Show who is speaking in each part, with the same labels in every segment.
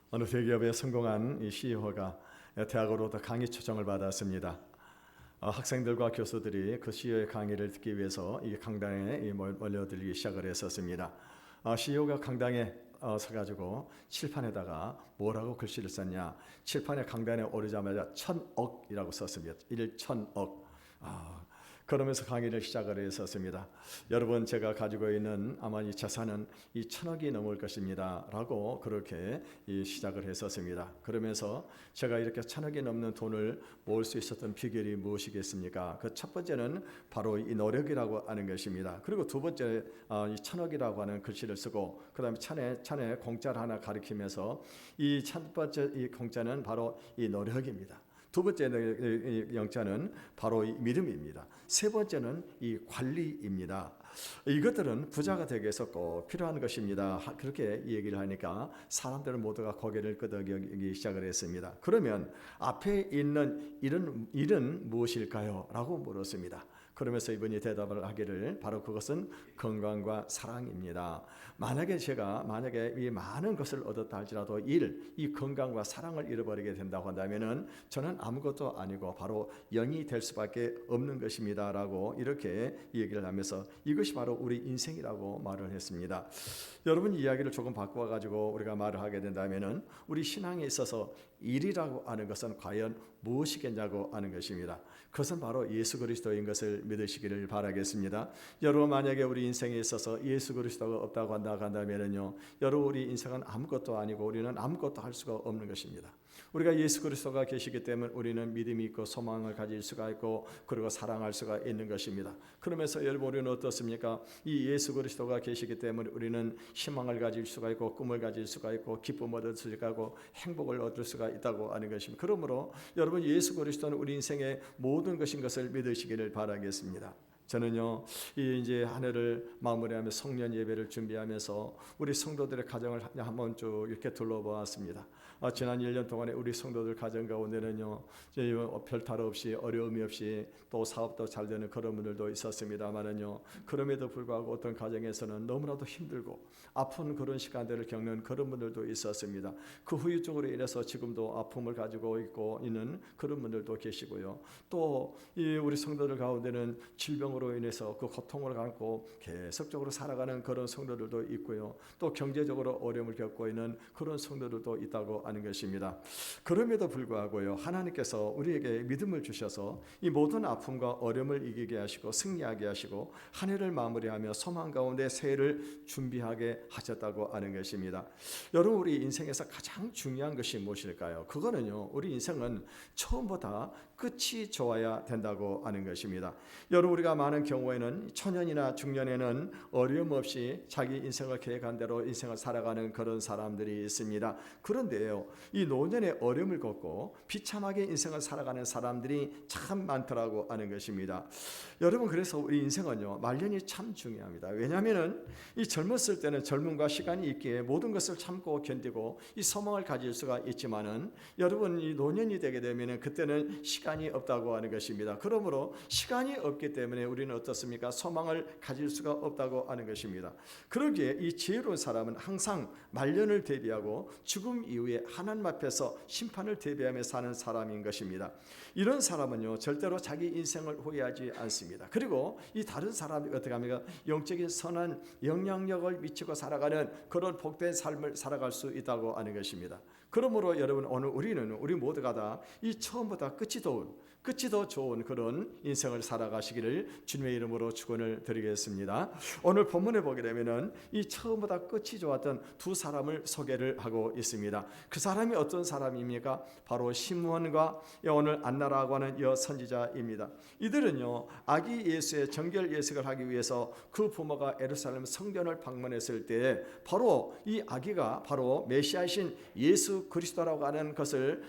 Speaker 1: 어느 대기업에 성공한 이 CEO가 대학으로부터 강의 초청을 받았습니다. 학생들과 교수들이 그 CEO의 강의를 듣기 위해서 이 강당에 몰려들기 시작을 했었습니다. CEO가 강당에 서가지고 칠판에다가 뭐라고 글씨를 썼냐? 칠판에 강단에 오르자마자 1000억이라고 썼습니다. 1,000억. 그러면서 강의를 시작을 했었습니다. 여러분, 제가 가지고 있는 아마 이 자산은 이 1,000억이 넘을 것입니다 라고 그렇게 시작을 했었습니다. 그러면서 제가 이렇게 1,000억이 넘는 돈을 모을 수 있었던 비결이 무엇이겠습니까? 그 첫 번째는 바로 이 노력이라고 하는 것입니다. 그리고 두 번째, 이 1,000억이라고 하는 글씨를 쓰고 그 다음에 찬에 공짜를 하나 가리키면서 이 첫 번째 이 공짜는 바로 이 노력입니다. 두 번째 영자는 바로 이 믿음입니다. 세 번째는 이 관리입니다. 이것들은 부자가 되기 위해서 꼭 필요한 것입니다. 그렇게 얘기를 하니까 사람들은 모두가 고개를 끄덕이기 시작을 했습니다. 그러면 앞에 있는 일은 무엇일까요? 라고 물었습니다. 그러면서 이분이 대답을 하기를 바로 그것은 건강과 사랑입니다. 만약에 이 많은 것을 얻었다 할지라도 이 건강과 사랑을 잃어버리게 된다고 한다면은 저는 아무것도 아니고 바로 영이 될 수밖에 없는 것입니다라고 이렇게 얘기를 하면서 이것이 바로 우리 인생이라고 말을 했습니다. 여러분, 이야기를 조금 바꿔 가지고 우리가 말을 하게 된다면은 우리 신앙에 있어서 일이라고 하는 것은 과연 무엇이겠냐고 하는 것입니다. 그것은 바로 예수 그리스도인 것을 믿으시기를 바라겠습니다. 여러분, 만약에 우리 인생에 있어서 예수 그리스도가 없다고 한다면요, 여러분, 우리 인생은 아무것도 아니고 우리는 아무것도 할 수가 없는 것입니다. 우리가 예수 그리스도가 계시기 때문에 우리는 믿음이 있고 소망을 가질 수가 있고 그리고 사랑할 수가 있는 것입니다. 그러면서 여러분, 우리는 어떻습니까? 이 예수 그리스도가 계시기 때문에 우리는 희망을 가질 수가 있고 꿈을 가질 수가 있고 기쁨을 얻을 수가 있고 행복을 얻을 수가 있다고 하는 것입니다. 그러므로 여러분, 예수 그리스도는 우리 인생의 모든 것인 것을 믿으시기를 바라겠습니다. 저는요, 이제 한 해를 마무리하며 성년 예배를 준비하면서 우리 성도들의 가정을 한번 쭉 이렇게 둘러보았습니다. 지난 1년 동안에 우리 성도들 가정 가운데는요, 별탈 없이 어려움이 없이 또 사업도 잘 되는 그런 분들도 있었습니다만은요, 그럼에도 불구하고 어떤 가정에서는 너무나도 힘들고 아픈 그런 시간들을 겪는 그런 분들도 있었습니다. 그 후유증으로 인해서 지금도 아픔을 가지고 있는 그런 분들도 계시고요. 또 우리 성도들 가운데는 질병으로 인해서 그 고통을 안고 계속적으로 살아가는 그런 성도들도 있고요. 또 경제적으로 어려움을 겪고 있는 그런 성도들도 있다고 하는 것입니다. 그럼에도 불구하고요, 하나님께서 우리에게 믿음을 주셔서 이 모든 아픔과 어려움을 이기게 하시고 승리하게 하시고 한 해를 마무리하며 소망 가운데 새해를 준비하게 하셨다고 하는 것입니다. 여러분, 우리 인생에서 가장 중요한 것이 무엇일까요? 그거는요, 우리 인생은 처음보다 끝이 좋아야 된다고 하는 것입니다. 여러분, 우리가 많은 경우에는 초년이나 중년에는 어려움 없이 자기 인생을 계획한 대로 인생을 살아가는 그런 사람들이 있습니다. 그런데요, 이 노년의 어려움을 겪고 비참하게 인생을 살아가는 사람들이 참 많더라고 하는 것입니다. 여러분, 그래서 우리 인생은요, 말년이 참 중요합니다. 왜냐하면 이 젊었을 때는 젊음과 시간이 있기에 모든 것을 참고 견디고 이 소망을 가질 수가 있지만은 여러분, 이 노년이 되게 되면은 그때는 시간이 없다고 하는 것입니다. 그러므로 시간이 없기 때문에 우리는 어떻습니까? 소망을 가질 수가 없다고 하는 것입니다. 그러기에 이 지혜로운 사람은 항상 말년을 대비하고 죽음 이후에 하나님 앞에서 심판을 대비하며 사는 사람인 것입니다. 이런 사람은요, 절대로 자기 인생을 후회하지 않습니다. 그리고 이 다른 사람이 어떻게 합니까? 영적인 선한 영향력을 미치고 살아가는 그런 복된 삶을 살아갈 수 있다고 하는 것입니다. 그러므로 여러분, 오늘 우리 모두가 다 이 처음보다 끝이 더 좋은 그런 인생을 살아가시기를 주님의 이름으로 축원을 드리겠습니다. 오늘 본문에 보게 되면은 이 처음보다 끝이 좋았던 두 사람을 소개를 하고 있습니다. 그 사람이 어떤 사람입니까? 바로 시므온과 오늘 안나라고 하는 여 선지자입니다. 이들은요, 아기 예수의 정결 예식을 하기 위해서 그 부모가 예루살렘 성전을 방문했을 때 바로 이 아기가 바로 메시아이신 예수 그리스도라고 하는 것을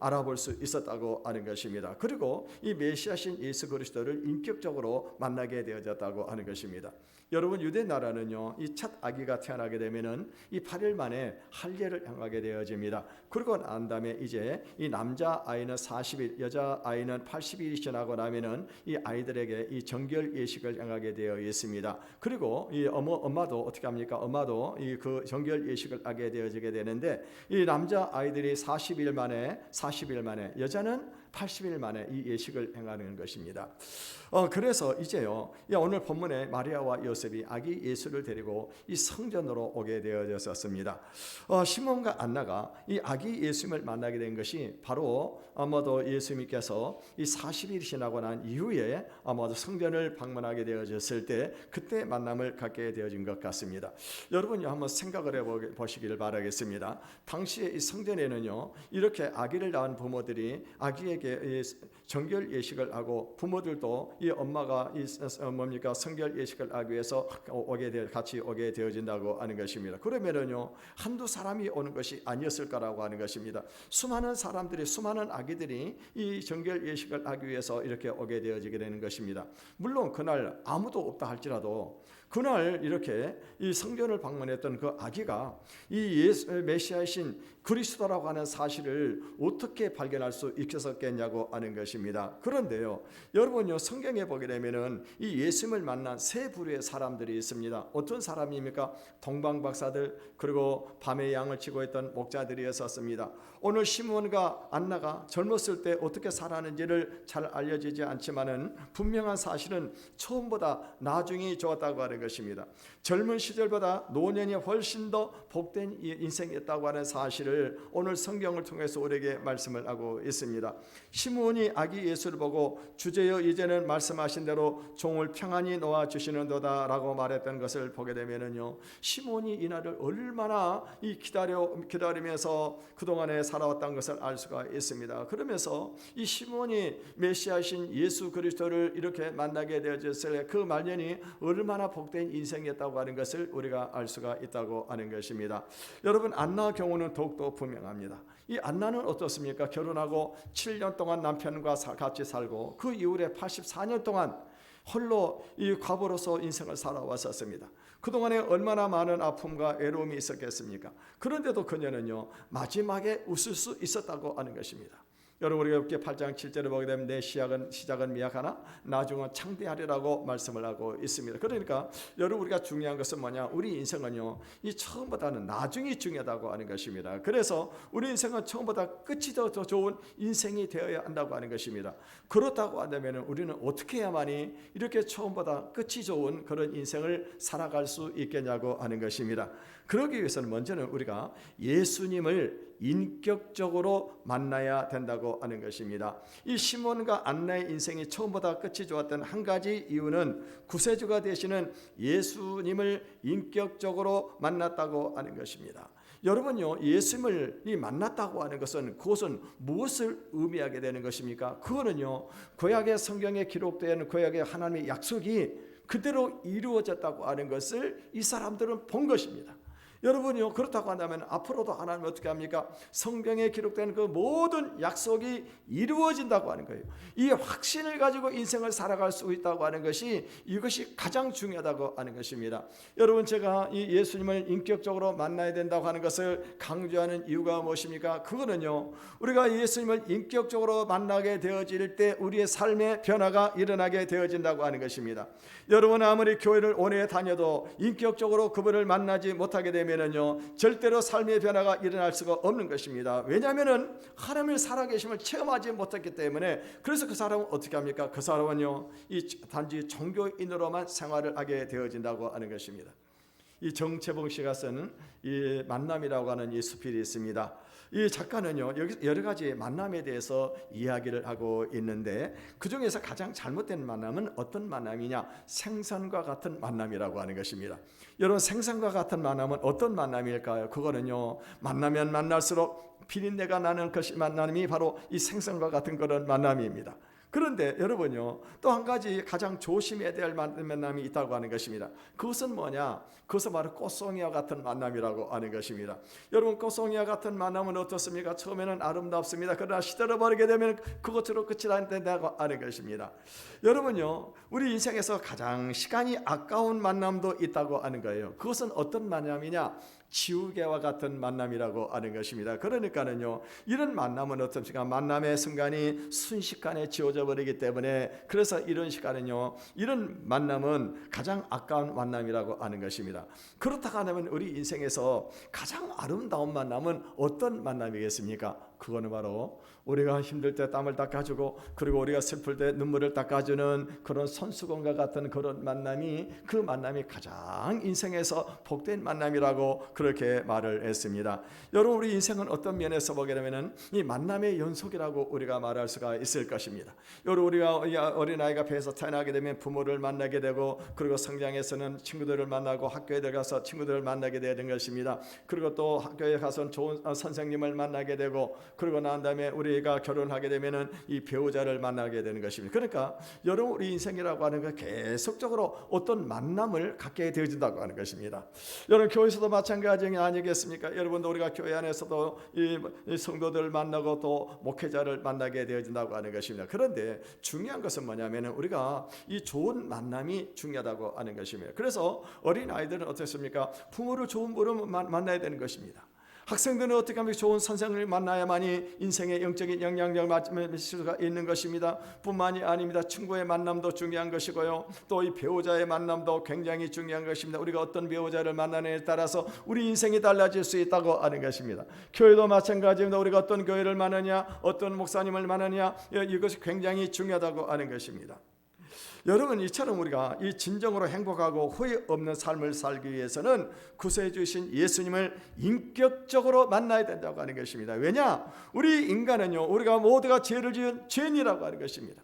Speaker 1: 알아볼 수 있었다고 하는 것입니다. 그리고 이 메시아신 예수 그리스도를 인격적으로 만나게 되어졌다고 하는 것입니다. 여러분 유대 나라는요, 이 첫 아기가 태어나게 되면은 이 8일 만에 할례를 행하게 되어집니다. 그러고 난 다음에 이제 이 남자 아이는 40일, 여자 아이는 80일이 지나고 나면은 이 아이들에게 이 정결 예식을 행하게 되어 있습니다. 그리고 이 엄마도 어떻게 합니까? 엄마도 이 그 정결 예식을 하게 되어지게 되는데, 이 남자 아이들이 40일 만에, 여자는 80일 만에 이 예식을 행하는 것입니다. 그래서 이제요, 오늘 본문에 마리아와 요셉이 아기 예수를 데리고 이 성전으로 오게 되어졌습니다. 시몬과 안나가 이 아기 예수님을 만나게 된 것이 바로 아마도 예수님께서 이 40일이 지나고 난 이후에 아마도 성전을 방문하게 되어졌을 때 그때 만남을 갖게 되어진 것 같습니다. 여러분이 한번 생각을 해보시기를 바라겠습니다. 당시에 이 성전에는요, 이렇게 아기를 낳은 부모들이 아기에게 정결 예식을 하고, 부모들도 이 엄마가 이 성결 예식을 하기 위해서 같이 오게 되어진다고 하는 것입니다. 그러면은요, 한두 사람이 오는 것이 아니었을 거라고 하는 것입니다. 수많은 사람들이, 수많은 아기들이 이 정결 예식을 하기 위해서 이렇게 오게 되어지게 되는 것입니다. 물론 그날 아무도 없다 할지라도 그날 이렇게 이 성전을 방문했던 그 아기가 이 메시아이신 그리스도라고 하는 사실을 어떻게 발견할 수 있었겠냐고 하는 것입니다. 그런데요, 여러분요, 성경에 보게 되면은 이 예수님을 만난 세 부류의 사람들이 있습니다. 어떤 사람입니까? 동방박사들, 그리고 밤에 양을 치고 있던 목자들이었습니다. 오늘 시몬과 안나가 젊었을 때 어떻게 살았는지를 잘 알려지지 않지만은 분명한 사실은 처음보다 나중이 좋았다고 하는 것입니다. 젊은 시절보다 노년이 훨씬 더 복된 인생이었다고 하는 사실을 오늘 성경을 통해서 우리에게 말씀을 하고 있습니다. 시몬이 아기 예수를 보고 주제여 이제는 말씀하신 대로 종을 평안히 놓아 주시는도다라고 말했던 것을 보게 되면은요, 시몬이 이날을 얼마나 기다리면서 그동안에 살아왔던 것을 알 수가 있습니다. 그러면서 이 시몬이 메시아이신 예수 그리스도를 이렇게 만나게 되어졌을 그 말년이 얼마나 복된 인생이었다고 하는 것을 우리가 알 수가 있다고 하는 것입니다. 여러분, 안나 경우는 더욱더 분명합니다. 이 안나는 어떻습니까? 결혼하고 7년 동안 남편과 같이 살고 그 이후에 84년 동안 홀로 이 과부로서 인생을 살아왔었습니다. 그동안에 얼마나 많은 아픔과 외로움이 있었겠습니까? 그런데도 그녀는요, 마지막에 웃을 수 있었다고 하는 것입니다. 여러분, 우리가 이렇게 8장 7절을 보게 되면 내 시작은 미약하나 나중은 창대하리라고 말씀을 하고 있습니다. 그러니까 여러분, 우리가 중요한 것은 뭐냐? 우리 인생은요, 이 처음보다는 나중이 중요하다고 하는 것입니다. 그래서 우리 인생은 처음보다 끝이 더 좋은 인생이 되어야 한다고 하는 것입니다. 그렇다고 한다면 우리는 어떻게 해야만이 이렇게 처음보다 끝이 좋은 그런 인생을 살아갈 수 있겠냐고 하는 것입니다. 그러기 위해서는 먼저는 우리가 예수님을 인격적으로 만나야 된다고 하는 것입니다. 이 시몬과 안나의 인생이 처음보다 끝이 좋았던 한 가지 이유는 구세주가 되시는 예수님을 인격적으로 만났다고 하는 것입니다. 여러분요, 예수님을 만났다고 하는 것은 그것은 무엇을 의미하게 되는 것입니까? 그거는요, 구약의 성경에 기록된 구약의 하나님의 약속이 그대로 이루어졌다고 하는 것을 이 사람들은 본 것입니다. 여러분이요, 그렇다고 한다면 앞으로도 하나님은 어떻게 합니까? 성경에 기록된 그 모든 약속이 이루어진다고 하는 거예요. 이 확신을 가지고 인생을 살아갈 수 있다고 하는 것이, 이것이 가장 중요하다고 하는 것입니다. 여러분, 제가 이 예수님을 인격적으로 만나야 된다고 하는 것을 강조하는 이유가 무엇입니까? 그거는요, 우리가 예수님을 인격적으로 만나게 되어질 때 우리의 삶의 변화가 일어나게 되어진다고 하는 것입니다. 여러분, 아무리 교회를 오래 다녀도 인격적으로 그분을 만나지 못하게 되면 절대로 삶의 변화가 일어날 수가 없는 것입니다. 왜냐하면 하나님의 살아계심을 체험하지 못했기 때문에. 그래서 그 사람은 어떻게 합니까? 그 사람은요, 단지 종교인으로만 생활을 하게 되어진다고 하는 것입니다. 이 정채봉 씨가 쓴 이 만남이라고 하는 이 수필이 있습니다. 이 작가는요, 여러 가지 만남에 대해서 이야기를 하고 있는데, 그 중에서 가장 잘못된 만남은 어떤 만남이냐? 생선과 같은 만남이라고 하는 것입니다. 여러분, 생선과 같은 만남은 어떤 만남일까요? 그거는요, 만나면 만날수록 비린내가 나는 것이 만남이 바로 이 생선과 같은 그런 만남입니다. 그런데 여러분요, 또 한 가지 가장 조심해야 될 만남이 있다고 하는 것입니다. 그것은 뭐냐? 그것은 바로 꽃송이와 같은 만남이라고 하는 것입니다. 여러분, 꽃송이와 같은 만남은 어떻습니까? 처음에는 아름답습니다. 그러나 시들어버리게 되면 그것으로 끝이 안 된다고 하는 것입니다. 여러분요, 우리 인생에서 가장 시간이 아까운 만남도 있다고 하는 거예요. 그것은 어떤 만남이냐? 지우개와 같은 만남이라고 하는 것입니다. 그러니까는요, 이런 만남은 어떻습니까? 만남의 순간이 순식간에 지워져 버리기 때문에, 그래서 이런 시간은요, 이런 만남은 가장 아까운 만남이라고 하는 것입니다. 그렇다고 하면 우리 인생에서 가장 아름다운 만남은 어떤 만남이겠습니까? 그거는 바로 우리가 힘들 때 땀을 닦아주고, 그리고 우리가 슬플 때 눈물을 닦아주는 그런 손수건과 같은 그런 만남이, 그 만남이 가장 인생에서 복된 만남이라고 그렇게 말을 했습니다. 여러분, 우리 인생은 어떤 면에서 보게 되면 이 만남의 연속이라고 우리가 말할 수가 있을 것입니다. 여러분, 우리가 어린아이가 배에서 태어나게 되면 부모를 만나게 되고, 그리고 성장해서는 친구들을 만나고, 학교에 들어가서 친구들을 만나게 되는 것입니다. 그리고 또 학교에 가서 좋은 선생님을 만나게 되고, 그리고 난 다음에 우리가 결혼하게 되면은 이 배우자를 만나게 되는 것입니다. 그러니까 여러분, 우리 인생이라고 하는 건 계속적으로 어떤 만남을 갖게 되어진다고 하는 것입니다. 여러분, 교회에서도 마찬가지 아니겠습니까? 여러분도 우리가 교회 안에서도 이 성도들을 만나고 또 목회자를 만나게 되어진다고 하는 것입니다. 그런데 중요한 것은 뭐냐면은 우리가 이 좋은 만남이 중요하다고 하는 것입니다. 그래서 어린 아이들은 어떻습니까? 부모를 좋은 분으로 만나야 되는 것입니다. 학생들은 어떻게 하면 좋은 선생님을 만나야만이 인생의 영적인 영향력을 맞을 수가 있는 것입니다. 뿐만이 아닙니다. 친구의 만남도 중요한 것이고요, 또 이 배우자의 만남도 굉장히 중요한 것입니다. 우리가 어떤 배우자를 만나느냐에 따라서 우리 인생이 달라질 수 있다고 하는 것입니다. 교회도 마찬가지입니다. 우리가 어떤 교회를 만나냐, 어떤 목사님을 만나냐, 이것이 굉장히 중요하다고 하는 것입니다. 여러분, 이처럼 우리가 이 진정으로 행복하고 후회 없는 삶을 살기 위해서는 구세해 주신 예수님을 인격적으로 만나야 된다고 하는 것입니다. 왜냐? 우리 인간은요, 우리가 모두가 죄를 지은 죄인이라고 하는 것입니다.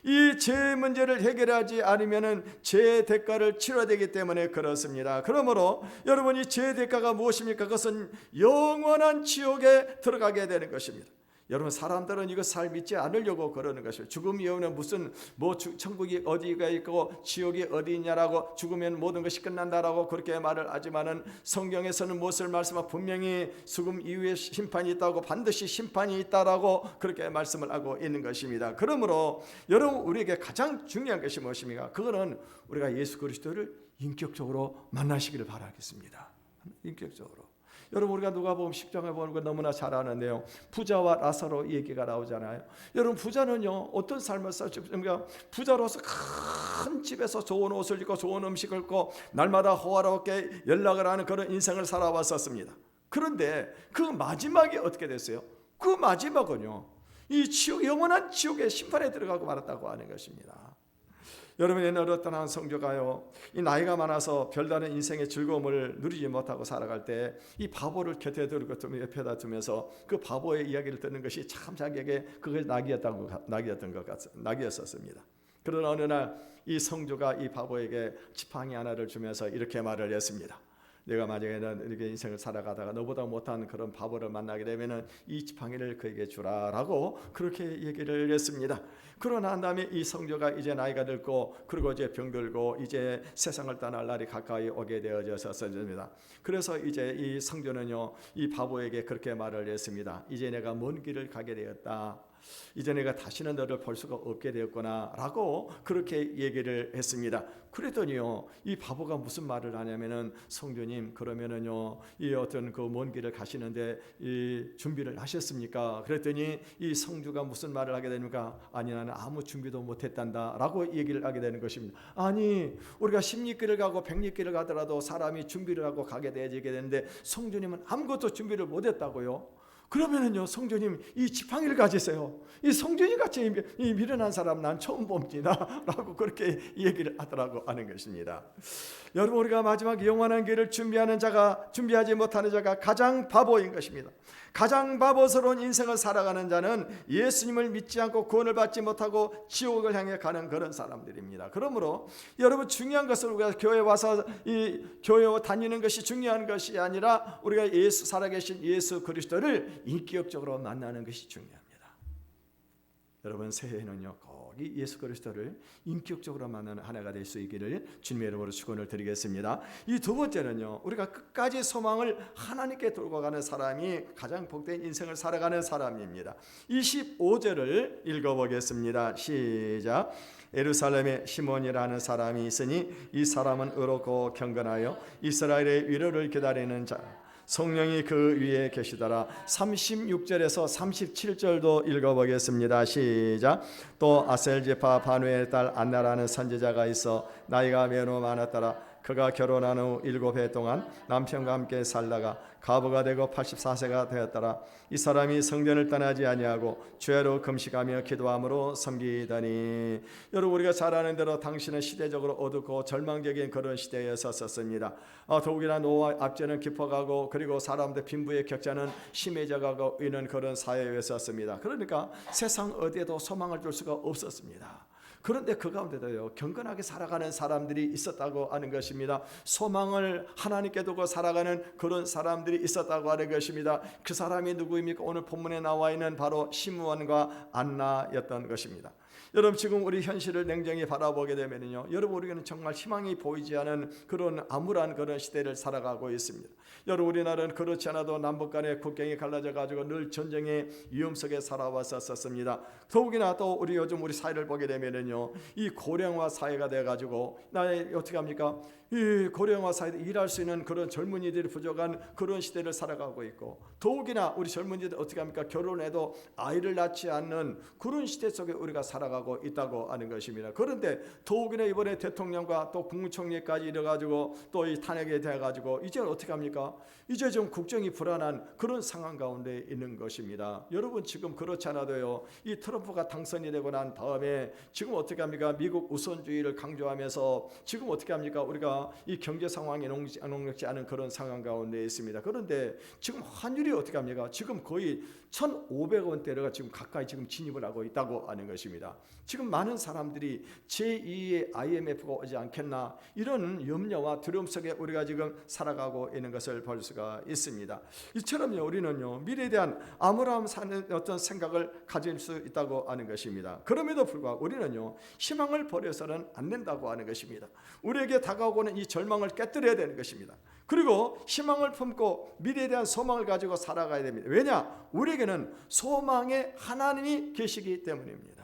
Speaker 1: 이 죄 문제를 해결하지 않으면은 죄의 대가를 치러야 되기 때문에 그렇습니다. 그러므로 여러분, 이 죄의 대가가 무엇입니까? 그것은 영원한 지옥에 들어가게 되는 것입니다. 여러분, 사람들은 이거 잘 믿지 않으려고 그러는 것이에요. 죽음 이후에는 무슨 천국이 어디가 있고 지옥이 어디 있냐라고, 죽으면 모든 것이 끝난다라고 그렇게 말을 하지만은 성경에서는 무엇을 말씀하고, 분명히 죽음 이후에 심판이 있다고, 반드시 심판이 있다라고 그렇게 말씀을 하고 있는 것입니다. 그러므로 여러분, 우리에게 가장 중요한 것이 무엇입니까? 그거는 우리가 예수 그리스도를 인격적으로 만나시기를 바라겠습니다. 인격적으로. 여러분, 우리가 누가복음 10장에 보는 거 너무나 잘 아는데요, 부자와 라사로 얘기가 나오잖아요. 여러분, 부자는요, 어떤 삶을 살습니까? 부자로서 큰 집에서 좋은 옷을 입고 좋은 음식을 먹고 날마다 호화롭게 연락을 하는 그런 인생을 살아왔었습니다. 그런데 그 마지막이 어떻게 됐어요? 그 마지막은요, 이 영원한 지옥의 심판에 들어가고 말았다고 하는 것입니다. 여러분, 옛날에 어떤 한 성도가요, 이 나이가 많아서 별다른 인생의 즐거움을 누리지 못하고 살아갈 때 이 바보를 곁에 두고 옆에다 두면서 그 바보의 이야기를 듣는 것이 참 자기에게 그것이 낙이었습니다. 그러나 어느 날 이 성도가 이 바보에게 지팡이 하나를 주면서 이렇게 말을 했습니다. 내가 만약에 이렇게 인생을 살아가다가 너보다 못한 그런 바보를 만나게 되면은 이 지팡이를 그에게 주라라고 그렇게 얘기를 했습니다. 그러고 난 다음에 이 성도가 이제 나이가 들고, 그리고 이제 병들고 이제 세상을 떠날 날이 가까이 오게 되어졌습니다. 그래서 이제 이 성도는요, 이 바보에게 그렇게 말을 했습니다. 이제 내가 먼 길을 가게 되었다. 이제 내가 다시는 너를 볼 수가 없게 되었구나 라고 그렇게 얘기를 했습니다. 그랬더니요, 이 바보가 무슨 말을 하냐면은, 성도님, 그러면은요, 이 어떤 그 먼 길을 가시는데 이 준비를 하셨습니까? 그랬더니 이 성도가 무슨 말을 하게 됩니까? 아니, 나는 아무 준비도 못했단다 라고 얘기를 하게 되는 것입니다. 아니, 우리가 10리길을 가고 100리길을 가더라도 사람이 준비를 하고 가게 되게 되는데, 성도님은 아무것도 준비를 못했다고요? 그러면은요, 성도님, 이 지팡이를 가지세요. 이 성도님 같이 이 미련한 사람 난 처음 봅니다 라고 그렇게 얘기를 하더라고 하는 것입니다. 여러분, 우리가 마지막 영원한 길을 준비하지 못하는 자가 가장 바보인 것입니다. 가장 바보스러운 인생을 살아가는 자는 예수님을 믿지 않고 구원을 받지 못하고 지옥을 향해 가는 그런 사람들입니다. 그러므로 여러분, 중요한 것은 우리가 교회 와서 이 교회 다니는 것이 중요한 것이 아니라 우리가 살아계신 예수 그리스도를 인격적으로 만나는 것이 중요합니다. 여러분, 새해에는요, 꼭 이 예수 그리스도를 인격적으로 만나는 한 해가 될 수 있기를 주님의 이름으로 축원을 드리겠습니다. 이 두 번째는요, 우리가 끝까지 소망을 하나님께 돌고 가는 사람이 가장 복된 인생을 살아가는 사람입니다. 25절을 읽어보겠습니다. 시작. 예루살렘에 시몬이라는 사람이 있으니 이 사람은 의롭고 경건하여 이스라엘의 위로를 기다리는 자, 성령이 그 위에 계시더라. 36절에서 37절도 읽어보겠습니다. 시작. 또 아셀지파 바누의 딸 안나라는 선지자가 있어 나이가 매우 많았더라. 그가 결혼한 후 7해 동안 남편과 함께 살다가 과부가 되고 84세가 되었더라. 이 사람이 성전을 떠나지 아니하고 주야로 금식하며 기도함으로 섬기더니. 여러분, 우리가 잘 아는 대로 당신은 시대적으로 어둡고 절망적인 그런 시대에 섰었습니다. 더욱이나 노화 압제는 깊어가고 그리고 사람들 빈부의 격차는 심해져가고 있는 그런 사회에 섰습니다. 그러니까 세상 어디에도 소망을 줄 수가 없었습니다. 그런데 그 가운데도요, 경건하게 살아가는 사람들이 있었다고 하는 것입니다. 소망을 하나님께 두고 살아가는 그런 사람들이 있었다고 하는 것입니다. 그 사람이 누구입니까? 오늘 본문에 나와 있는 바로 시므온과 안나였던 것입니다. 여러분, 지금 우리 현실을 냉정히 바라보게 되면요, 여러분, 우리는 정말 희망이 보이지 않은 그런 암울한 그런 시대를 살아가고 있습니다. 여러분, 우리나라는 그렇지 않아도 남북 간의 국경이 갈라져 가지고 늘 전쟁의 위험 속에 살아왔었습니다. 더욱이나 또 우리 요즘 우리 사회를 보게 되면요, 이 고령화 사회가 돼 가지고 어떻게 합니까? 이 고령화 사회에 일할 수 있는 그런 젊은이들이 부족한 그런 시대를 살아가고 있고, 더욱이나 우리 젊은이들 어떻게 합니까? 결혼해도 아이를 낳지 않는 그런 시대 속에 우리가 살아가고 있다고 하는 것입니다. 그런데 더욱이나 이번에 대통령과 또 국무총리까지 이래가지고 또 이 탄핵이 돼가지고 이제 어떻게 합니까? 이제 좀 국정이 불안한 그런 상황 가운데 있는 것입니다. 여러분, 지금 그렇지 않아도요, 이 트럼프가 당선이 되고 난 다음에 지금 어떻게 합니까? 미국 우선주의를 강조하면서 지금 어떻게 합니까? 우리가 이 경제 상황이 녹록지 않은 그런 상황 가운데 있습니다. 그런데 지금 환율이 어떻게 합니까? 지금 거의 1,500원대가 지금 가까이 지금 진입을 하고 있다고 하는 것입니다. 지금 많은 사람들이 제2의 IMF가 오지 않겠나, 이런 염려와 두려움 속에 우리가 지금 살아가고 있는 것을 볼 수가 있습니다. 이처럼요, 우리는요, 미래에 대한 암울함 사는 어떤 생각을 가질 수 있다고 하는 것입니다. 그럼에도 불구하고 우리는요, 희망을 버려서는 안 된다고 하는 것입니다. 우리에게 다가오고는 이 절망을 깨뜨려야 되는 것입니다. 그리고 희망을 품고 미래에 대한 소망을 가지고 살아가야 됩니다. 왜냐? 우리에게는 소망의 하나님이 계시기 때문입니다.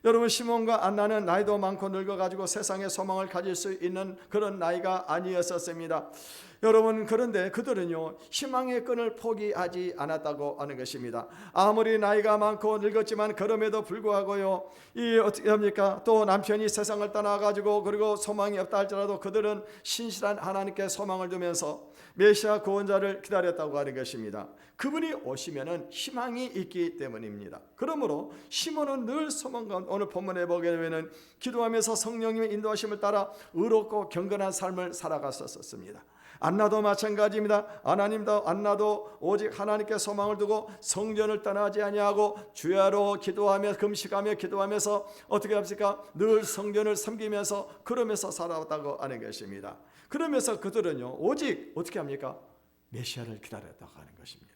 Speaker 1: 여러분, 시몬과 안나는 나이도 많고 늙어가지고 세상에 소망을 가질 수 있는 그런 나이가 아니었었습니다. 여러분, 그런데 그들은요, 희망의 끈을 포기하지 않았다고 하는 것입니다. 아무리 나이가 많고 늙었지만 그럼에도 불구하고요, 이 어떻게 합니까? 또 남편이 세상을 떠나가지고 그리고 소망이 없다 할지라도 그들은 신실한 하나님께 소망을 두면서 메시아 구원자를 기다렸다고 하는 것입니다. 그분이 오시면은 희망이 있기 때문입니다. 그러므로 시몬은 늘 소망 가운데, 오늘 본문에 보게 되면은 기도하면서 성령님의 인도하심을 따라 의롭고 경건한 삶을 살아갔었습니다. 안나도 마찬가지입니다. 안나도 오직 하나님께 소망을 두고 성전을 떠나지 아니하고 주야로 기도하며 금식하며 기도하면서 어떻게 합니까? 늘 성전을 섬기면서 그러면서 살아왔다고 하는 것입니다. 그러면서 그들은요, 오직 어떻게 합니까? 메시아를 기다렸다고 하는 것입니다.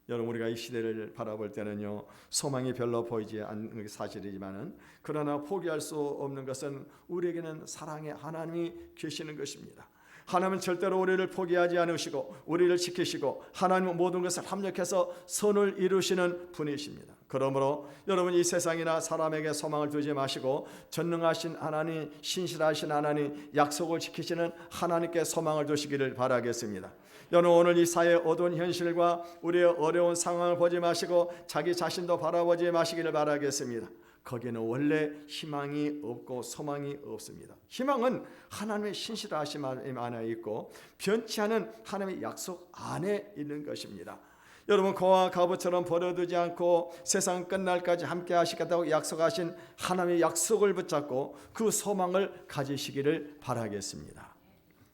Speaker 1: 여러분, 우리가 이 시대를 바라볼 때는요, 소망이 별로 보이지 않는 게 사실이지만은, 그러나 포기할 수 없는 것은 우리에게는 사랑의 하나님이 계시는 것입니다. 하나님은 절대로 우리를 포기하지 않으시고 우리를 지키시고 하나님은 모든 것을 합력해서 선을 이루시는 분이십니다. 그러므로 여러분, 이 세상이나 사람에게 소망을 두지 마시고 전능하신 하나님, 신실하신 하나님, 약속을 지키시는 하나님께 소망을 두시기를 바라겠습니다. 여러분, 오늘 이 사회의 어두운 현실과 우리의 어려운 상황을 보지 마시고 자기 자신도 바라보지 마시기를 바라겠습니다. 거기에는 원래 희망이 없고 소망이 없습니다. 희망은 하나님의 신실하심 안에 있고 변치 않은 하나님의 약속 안에 있는 것입니다. 여러분, 고와 가부처럼 버려두지 않고 세상 끝날까지 함께 하시겠다고 약속하신 하나님의 약속을 붙잡고 그 소망을 가지시기를 바라겠습니다.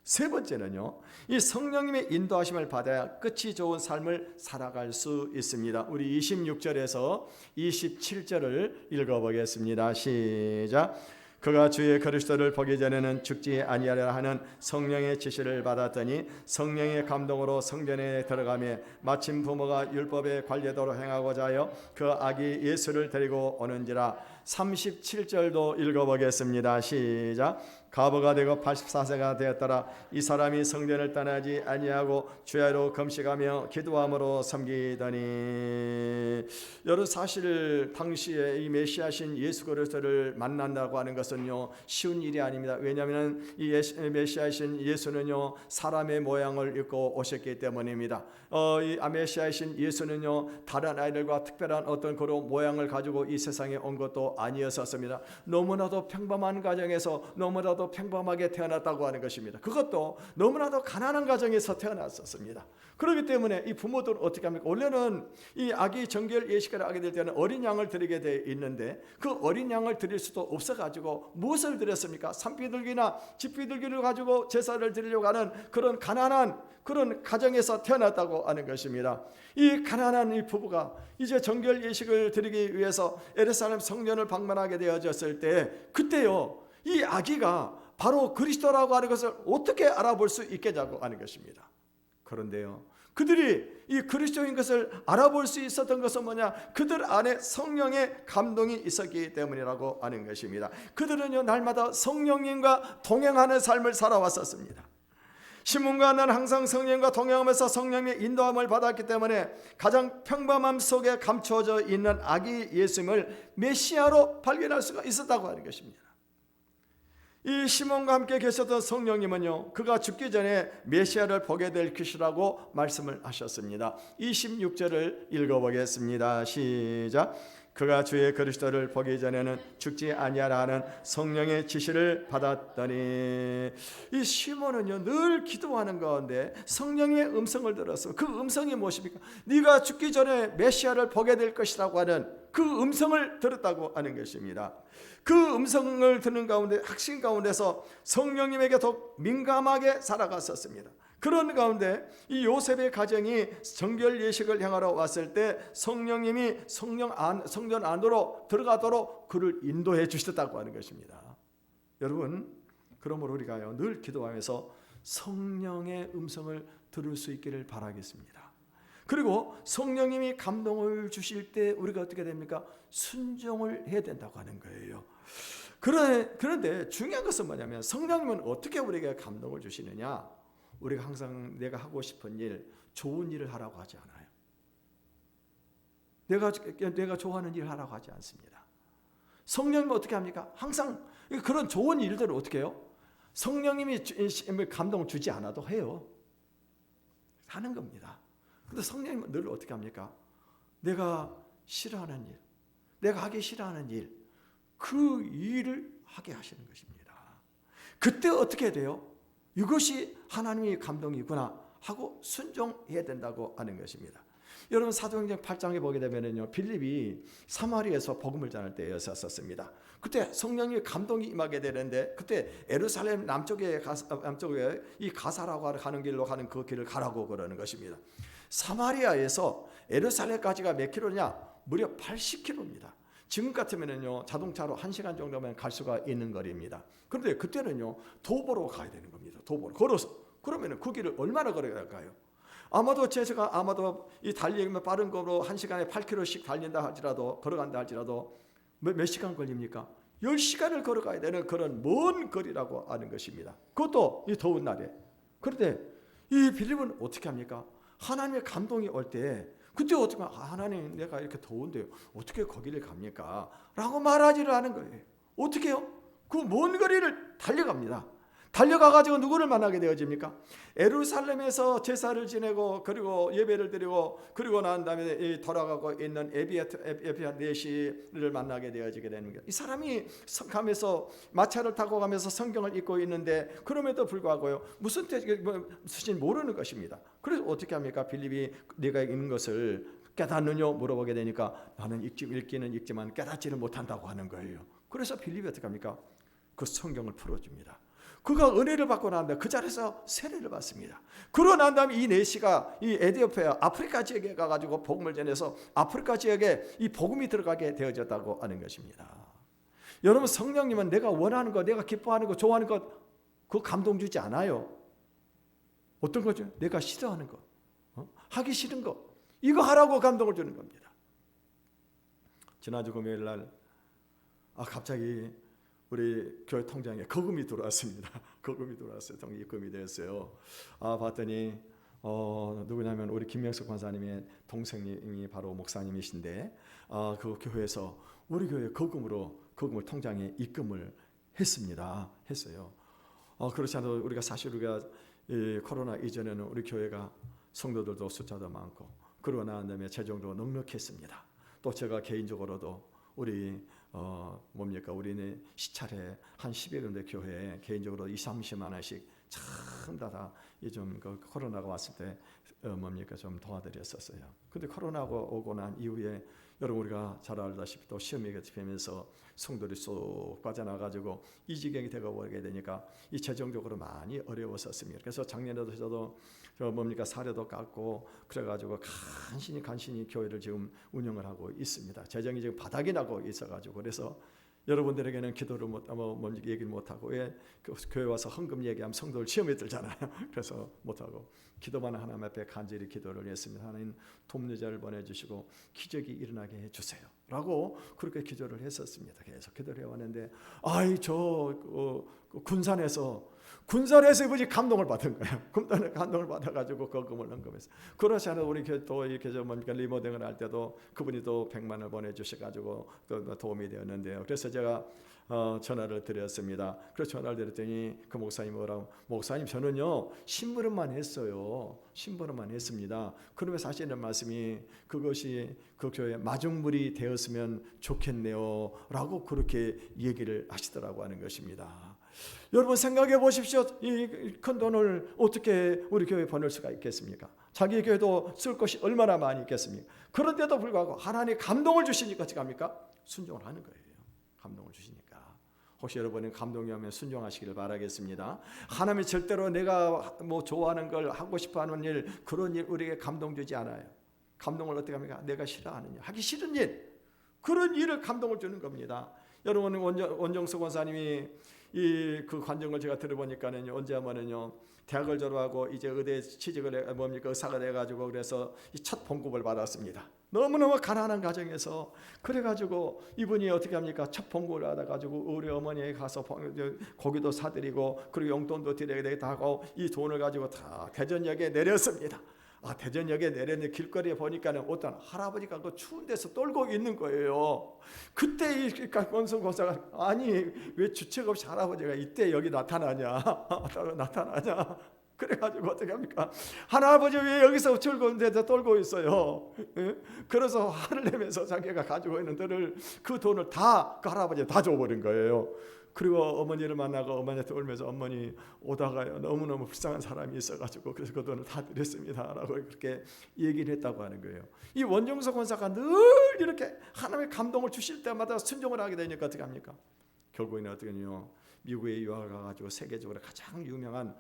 Speaker 1: 세 번째는요, 이 성령님의 인도하심을 받아야 끝이 좋은 삶을 살아갈 수 있습니다. 우리 26절에서 27절을 읽어보겠습니다. 시작. 그가 주의 그리스도를 보기 전에는 죽지 아니하려 하는 성령의 지시를 받았더니 성령의 감동으로 성전에 들어가며 마침 부모가 율법의 관례대로 행하고자 하여 그 아기 예수를 데리고 오는지라. 37절도 읽어보겠습니다. 시작. 과부가 되고 84세가 되었더라. 이 사람이 성전을 떠나지 아니하고 주야로 금식하며 기도함으로 섬기더니. 여러분, 사실 당시에 이 메시아신 예수 그리스도를 만난다고 하는 것은요 쉬운 일이 아닙니다. 왜냐하면 이 메시아신 예수는요 사람의 모양을 입고 오셨기 때문입니다. 이 메시아신 예수는요 다른 아이들과 특별한 어떤 그런 모양을 가지고 이 세상에 온 것도 아니었었습니다. 너무나도 평범한 가정에서 너무나도 평범하게 태어났다고 하는 것입니다. 그것도 너무나도 가난한 가정에서 태어났었습니다. 그렇기 때문에 이 부모들은 어떻게 합니까? 원래는 이 아기 정결 예식을 하게 될 때는 어린 양을 드리게 돼 있는데 그 어린 양을 드릴 수도 없어가지고 무엇을 드렸습니까? 산비둘기나 집비둘기를 가지고 제사를 드리려고 하는 그런 가난한 그런 가정에서 태어났다고 하는 것입니다. 이 가난한 이 부부가 이제 정결 예식을 드리기 위해서 예루살렘 성전을 방문하게 되어졌을 때 그때요 이 아기가 바로 그리스도라고 하는 것을 어떻게 알아볼 수 있겠냐고 하는 것입니다. 그런데요 그들이 이 그리스도인 것을 알아볼 수 있었던 것은 뭐냐? 그들 안에 성령의 감동이 있었기 때문이라고 하는 것입니다. 그들은요 날마다 성령님과 동행하는 삶을 살아왔었습니다. 시몬과 나는 항상 성령과 동행하면서 성령의 인도함을 받았기 때문에 가장 평범함 속에 감추어져 있는 아기 예수님을 메시아로 발견할 수가 있었다고 하는 것입니다. 이 시몬과 함께 계셨던 성령님은요 그가 죽기 전에 메시아를 보게 될 것이라고 말씀을 하셨습니다. 26절을 읽어보겠습니다. 시작. 그가 주의 그리스도를 보기 전에는 죽지 아니하라 하는 성령의 지시를 받았더니. 이 시몬은요 늘 기도하는 가운데 성령의 음성을 들었어. 그 음성이 무엇입니까? 네가 죽기 전에 메시아를 보게 될 것이라고 하는 그 음성을 들었다고 하는 것입니다. 그 음성을 듣는 가운데 확신 가운데서 성령님에게 더 민감하게 살아갔었습니다. 그런 가운데 이 요셉의 가정이 정결 예식을 행하러 왔을 때 성령님이 성전 안으로 들어가도록 그를 인도해 주셨다고 하는 것입니다. 여러분, 그러므로 우리가요 늘 기도하면서 성령의 음성을 들을 수 있기를 바라겠습니다. 그리고 성령님이 감동을 주실 때 우리가 어떻게 됩니까? 순종을 해야 된다고 하는 거예요. 그런데 중요한 것은 뭐냐면 성령님은 어떻게 우리에게 감동을 주시느냐? 우리가 항상 내가 하고 싶은 일, 좋은 일을 하라고 하지 않아요. 내가 좋아하는 일을 하라고 하지 않습니다. 성령님은 어떻게 합니까? 항상 그런 좋은 일들을 어떻게 해요? 성령님이 감동을 주지 않아도 해요. 하는 겁니다. 근데 성령님은 늘 어떻게 합니까? 내가 싫어하는 일, 내가 하기 싫어하는 일, 그 일을 하게 하시는 것입니다. 그때 어떻게 돼요? 이것이 하나님의 감동이구나 하고 순종해야 된다고 하는 것입니다. 여러분 사도행전 8장에 보게 되면요 빌립이 사마리아에서 복음을 전할 때였었습니다. 그때 성령의 감동이 임하게 되는데 그때 예루살렘 남쪽에 이 가사라고 하는 길로 가는 그 길을 가라고 그러는 것입니다. 사마리아에서 예루살렘까지가 몇 킬로냐? 무려 80킬로입니다. 지금 같으면요 자동차로 1시간 정도면 갈 수가 있는 거리입니다. 그런데 그때는요 도보로 가야 되는 겁니다. 도보로 걸어서. 그러면 그 길을 얼마나 걸어야 할까요? 아마도 제가 이 달리면 빠른 거로 1시간에 8km씩 달린다 할지라도 걸어간다 할지라도 몇 시간 걸립니까? 10시간을 걸어가야 되는 그런 먼 거리라고 하는 것입니다. 그것도 이 더운 날에. 그런데 이 빌립은 어떻게 합니까? 하나님의 감동이 올 때 그때 어떻게 하나님 내가 이렇게 더운데 어떻게 거기를 갑니까? 라고 말하지를 않은 거예요. 어떻게 해요? 그 먼 거리를 달려갑니다. 달려가가지고 누구를 만나게 되어집니까? 예루살렘에서 제사를 지내고 그리고 예배를 드리고 그리고 난 다음에 돌아가고 있는 에비아네시를 만나게 되어지게 되는 거예요. 이 사람이 가면서 마차를 타고 가면서 성경을 읽고 있는데 그럼에도 불구하고요 무슨 뜻인지 모르는 것입니다. 그래서 어떻게 합니까? 빌립이 네가 읽는 것을 깨닫느냐 물어보게 되니까 나는 읽기는 읽지만 깨닫지는 못한다고 하는 거예요. 그래서 빌립이 어떻게 합니까? 그 성경을 풀어줍니다. 그가 은혜를 받고 난 다음에 그 자리에서 세례를 받습니다. 그러고 난 다음에 이 네시가 이 에티오피아 아프리카 지역에 가가지고 복음을 전해서 아프리카 지역에 이 복음이 들어가게 되어졌다고 하는 것입니다. 여러분, 성령님은 내가 원하는 것, 내가 기뻐하는 것, 좋아하는 것, 그거 감동 주지 않아요. 어떤 거죠? 내가 싫어하는 것, 하기 싫은 것, 이거 하라고 감동을 주는 겁니다. 지난주 금요일 날 갑자기 우리 교회 통장에 거금이 들어왔습니다. 거금이 들어왔어요. 입금이 됐어요. 봤더니 누구냐면 우리 김명석 권사님의 동생님이 바로 목사님이신데 그 교회에서 우리 교회 거금을 통장에 입금을 했어요. 그렇지 않아도 우리가 이 코로나 이전에는 우리 교회가 성도들도 숫자도 많고 그러고 난 다음에 재정도 넉넉했습니다. 또 제가 개인적으로도 우리네 시찰에 한 10여 군데 교회에 개인적으로 20-30만 원씩 참 다 좀 코로나가 왔을 때 좀 도와드렸었어요. 근데 코로나가 오고 난 이후에 여러분 우리가 잘 알다시피 또 시험이 겹치면서 성도들이 쏙 빠져나가지고 이 지경이 되어버리게 되니까 이 재정적으로 많이 어려웠었습니다. 그래서 작년에도 저도 사료도 깎고 그래가지고 간신히 교회를 지금 운영을 하고 있습니다. 재정이 지금 바닥이 나고 있어가지고 그래서 여러분들에게는 기도를 얘기를 못하고 왜 교회 와서 헌금 얘기하면 성도들 시험에 들잖아요. 그래서 못하고 기도만 하나님 앞에 간절히 기도를 했습니다. 하나님 돕는 보내주시고 기적이 일어나게 해주세요 라고 그렇게 기도를 했었습니다. 계속 기도를 해왔는데 군산에서 이분이 감동을 받은 거예요. 감동을 받아가지고 거금을 헌금했어요. 그렇지 않아도 우리 또 이렇게 리모델링을 할 때도 그분이 또 100만 원을 보내주셔가지고 또 도움이 되었는데요. 그래서 제가 전화를 드렸습니다. 그래서 전화를 드렸더니 그 목사님이 뭐라고, 목사님 저는요 심부름만 했어요. 심부름만 했습니다. 그러면 사실은 말씀이 그것이 그 교회 마중물이 되었으면 좋겠네요 라고 그렇게 얘기를 하시더라고 하는 것입니다. 여러분 생각해 보십시오. 이 큰 돈을 어떻게 우리 교회에 보낼 수가 있겠습니까? 자기 교회도 쓸 것이 얼마나 많이 있겠습니까? 그런데도 불구하고 하나님이 감동을 주시니까 어떻게 합니까? 순종을 하는 거예요. 감동을 주시니까. 혹시 여러분은 감동이 오면 순종하시기를 바라겠습니다. 하나님이 절대로 내가 좋아하는 걸 하고 싶어하는 일, 그런 일 우리에게 감동 주지 않아요. 감동을 어떻게 합니까? 내가 싫어하는 일, 하기 싫은 일, 그런 일을 감동을 주는 겁니다. 여러분 원정석 원사님이 그 관정을 제가 들어보니까는요, 언제 하면은요 대학을 졸업하고 이제 의대 취직을 의사가 돼가지고 그래서 이 첫 봉급을 받았습니다. 너무너무 가난한 가정에서 그래가지고 이분이 어떻게 합니까? 첫 봉급을 받아가지고 우리 어머니에 가서 고기도 사드리고 그리고 용돈도 드려야 되겠다 하고 이 돈을 가지고 다 대전역에 내렸습니다. 대전역에 내렸는데 길거리에 보니까는 어떤 할아버지가 그 추운 데서 떨고 있는 거예요. 그때 이 원성 권사가 아니 왜 주책 없이 할아버지가 이때 여기 나타나냐? 그래가지고 어떻게 합니까? 할아버지 왜 여기서 즐거운 데서 떨고 있어요? 그래서 화를 내면서 자기가 가지고 있는 그 돈을 다 그 할아버지에 다 줘버린 거예요. 그리고 어머니를 만나고 어머니한테 울면서 어머니 오다가요 너무너무 불쌍한 사람이 있어가지고 그래서 그 돈을 다 드렸습니다 라고 그렇게 얘기를 했다고 하는 거예요. 이 원정석 권사가 늘 이렇게 하나님의 감동을 주실 때마다 순종을 하게 되니까 어떻게 합니까? 결국에는 어떻게 하냐요, 미국에 유학을 가가지고 세계적으로 가장 유명한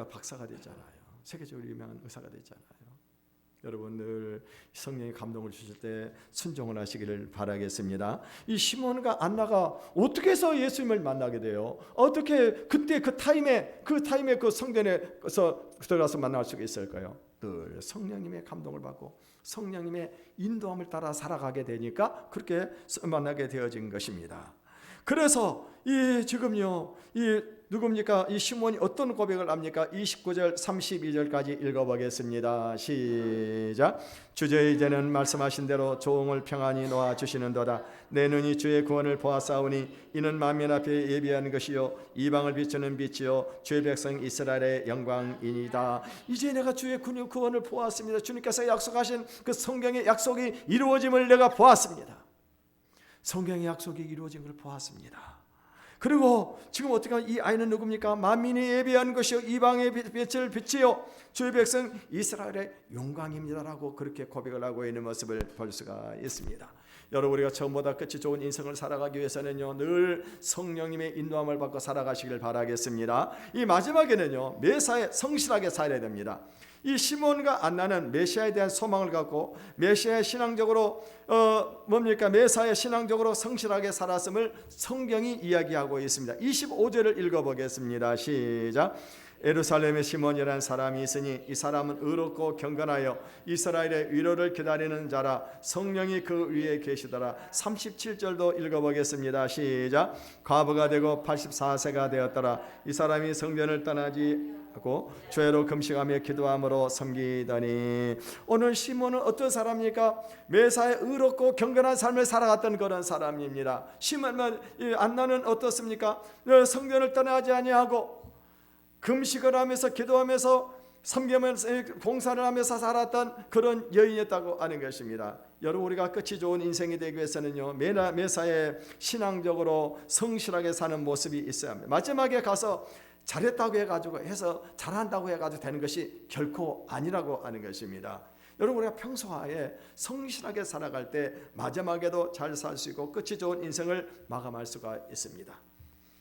Speaker 1: 박사가 됐잖아요. 세계적으로 유명한 의사가 됐잖아요. 여러분 늘 성령의 감동을 주실 때 순종을 하시기를 바라겠습니다. 이 시몬과 안나가 어떻게 해서 예수님을 만나게 돼요? 어떻게 그때 그 타임에 그 성전에서 들어가서 만날 수가 있을까요? 늘 성령님의 감동을 받고 성령님의 인도함을 따라 살아가게 되니까 그렇게 만나게 되어진 것입니다. 그래서 지금요 누굽니까? 이 시몬이 어떤 고백을 합니까? 29절 32절까지 읽어보겠습니다. 시작. 주제 이제는 말씀하신 대로 종을 평안히 놓아주시는도다. 내 눈이 주의 구원을 보았사오니 이는 만민 앞에 예비한 것이요 이방을 비추는 빛이요 주의 백성 이스라엘의 영광이니이다. 이제 내가 주의 구원을 보았습니다. 주님께서 약속하신 그 성경의 약속이 이루어짐을 내가 보았습니다. 성경의 약속이 이루어진 걸 보았습니다. 그리고 지금 어떻게 하면 이 아이는 누굽니까? 만민이 예비한 것이요 이방의 빛을 비치요 주의 백성 이스라엘의 영광입니다라고 그렇게 고백을 하고 있는 모습을 볼 수가 있습니다. 여러분 우리가 처음보다 끝이 좋은 인생을 살아가기 위해서는요 늘 성령님의 인도함을 받고 살아가시길 바라겠습니다. 이 마지막에는요 매사에 성실하게 살아야 됩니다. 이 시몬과 안나는 메시아에 대한 소망을 갖고 메시아의 신앙적으로 메시아의 신앙적으로 성실하게 살았음을 성경이 이야기하고 있습니다. 25절을 읽어보겠습니다. 시작. 예루살렘에 시몬이라는 사람이 있으니 이 사람은 의롭고 경건하여 이스라엘의 위로를 기다리는 자라. 성령이 그 위에 계시더라. 37절도 읽어보겠습니다. 시작. 과부가 되고 84세가 되었더라. 이 사람이 성전을 떠나지 않고 죄로 금식하며 기도함으로 섬기더니. 오늘 시몬은 어떤 사람입니까? 매사에 의롭고 경건한 삶을 살아갔던 그런 사람입니다. 시몬은 안나는 어떻습니까? 성전을 떠나지 아니하고 금식을 하면서 기도하면서 섬기면서 봉사를 하면서 살았던 그런 여인이었다고 하는 것입니다. 여러분, 우리가 끝이 좋은 인생이 되기 위해서는요, 매사에 신앙적으로 성실하게 사는 모습이 있어야 합니다. 마지막에 가서 잘했다고 해가지고 해서 잘한다고 해가지고 되는 것이 결코 아니라고 하는 것입니다. 여러분, 우리가 평소에 성실하게 살아갈 때 마지막에도 잘 살 수 있고 끝이 좋은 인생을 마감할 수가 있습니다.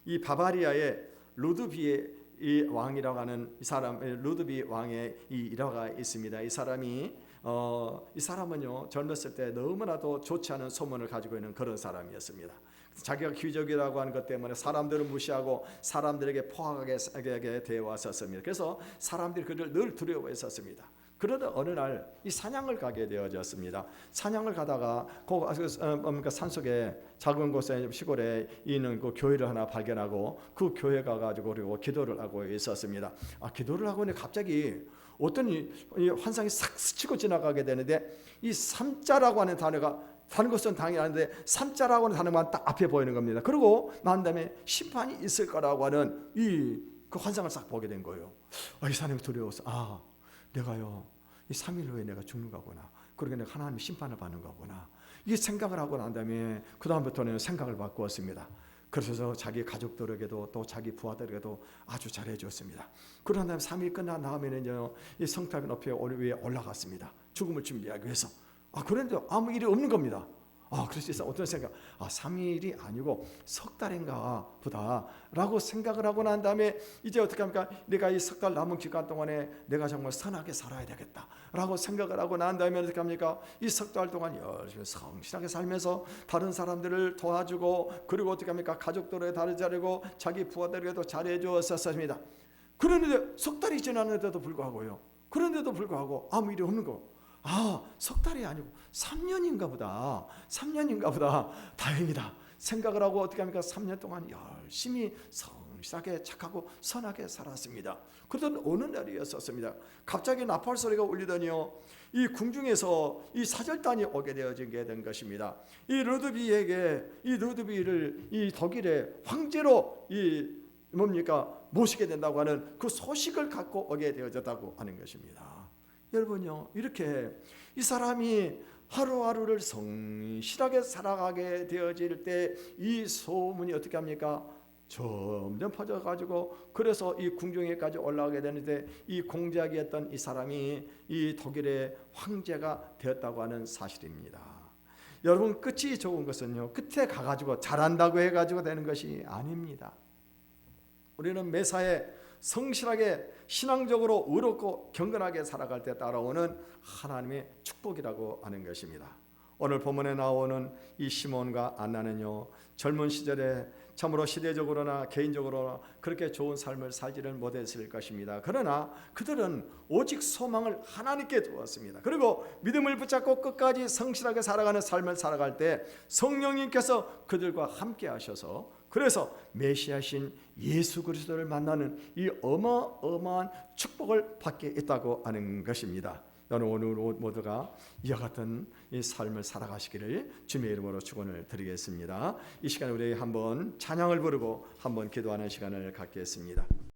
Speaker 1: 이 바바리아의 루드비의 이 왕이라고 하는 이 사람, 루드비 왕의 이 일화가 있습니다. 이 사람은요, 젊었을 때 너무나도 좋지 않은 소문을 가지고 있는 그런 사람이었습니다. 자기가 귀족이라고 하는 것 때문에 사람들을 무시하고 사람들에게 포악하게 되어 왔었습니다. 그래서 사람들이 그를 늘 두려워했었습니다. 그러다 어느 날 이 사냥을 가게 되어졌습니다. 사냥을 가다가 산속에 작은 곳에 시골에 있는 그 교회를 하나 발견하고 그 교회 가가지고 그리고 기도를 하고 있었습니다. 기도를 하고 있는데 갑자기 어떤 이 환상이 싹 스치고 지나가게 되는데 이 삼자라고 하는 단어가 다른 것은 당연히 아는데 삼자라고 하는 단어만 딱 앞에 보이는 겁니다. 그리고 난 다음에 심판이 있을 거라고 하는 그 환상을 싹 보게 된 거예요. 이 사람이 두려워서 내가요 이 3일 후에 내가 죽는 거구나. 그러게 내가 하나님의 심판을 받는 거구나. 이 생각을 하고 난 다음에 그 다음부터는 생각을 바꾸었습니다. 그래서 자기 가족들에게도 또 자기 부하들에게도 아주 잘해줬습니다. 그런 다음에 3일 끝난 다음에는요, 이 성탑 높이 위에 올라갔습니다. 죽음을 준비하기 위해서. 그런데 아무 일이 없는 겁니다. 그래서 어떤 생각? 3일이 아니고 석 달인가 보다 라고 생각을 하고 난 다음에 이제 어떻게 합니까? 내가 이 석 달 남은 기간 동안에 내가 정말 선하게 살아야 되겠다 라고 생각을 하고 난 다음에 어떻게 합니까? 이 석 달 동안 열심히 성실하게 살면서 다른 사람들을 도와주고, 그리고 어떻게 합니까? 가족들에 다르자르고 자기 부하들에게도 잘해 주었었습니다. 그런데 석 달이 지났는데도 불구하고요, 그런데도 불구하고 아무 일이 없는 거. 석 달이 아니고 3년인가 보다. 다행이다 생각을 하고 어떻게 합니까? 3년 동안 열심히 성실하게 착하고 선하게 살았습니다. 그러던 어느 날이었었습니다. 갑자기 나팔 소리가 울리더니요, 이 궁중에서 이 사절단이 오게 되어지게 된 것입니다. 이 루드비를 이 독일의 황제로 모시게 된다고 하는 그 소식을 갖고 오게 되어졌다고 하는 것입니다. 여러분요, 이렇게 이 사람이 하루하루를 성실하게 살아가게 되어질 때 이 소문이 어떻게 합니까? 점점 퍼져가지고 그래서 이 궁중에까지 올라가게 되는데, 이 공작이었던 이 사람이 이 독일의 황제가 되었다고 하는 사실입니다. 여러분, 끝이 좋은 것은요, 끝에 가가지고 잘한다고 해가지고 되는 것이 아닙니다. 우리는 매사에 성실하게 신앙적으로 의롭고 경건하게 살아갈 때 따라오는 하나님의 축복이라고 하는 것입니다. 오늘 본문에 나오는 이 시몬과 안나는요, 젊은 시절에 참으로 시대적으로나 개인적으로나 그렇게 좋은 삶을 살지를 못했을 것입니다. 그러나 그들은 오직 소망을 하나님께 두었습니다. 그리고 믿음을 붙잡고 끝까지 성실하게 살아가는 삶을 살아갈 때 성령님께서 그들과 함께 하셔서, 그래서 메시아신 예수 그리스도를 만나는 이 어마어마한 축복을 받게 있다고 하는 것입니다. 여러분, 오늘 모두가 이와 같은 이 삶을 살아가시기를 주님의 이름으로 축원을 드리겠습니다. 이 시간에 우리 한번 찬양을 부르고 한번 기도하는 시간을 갖겠습니다.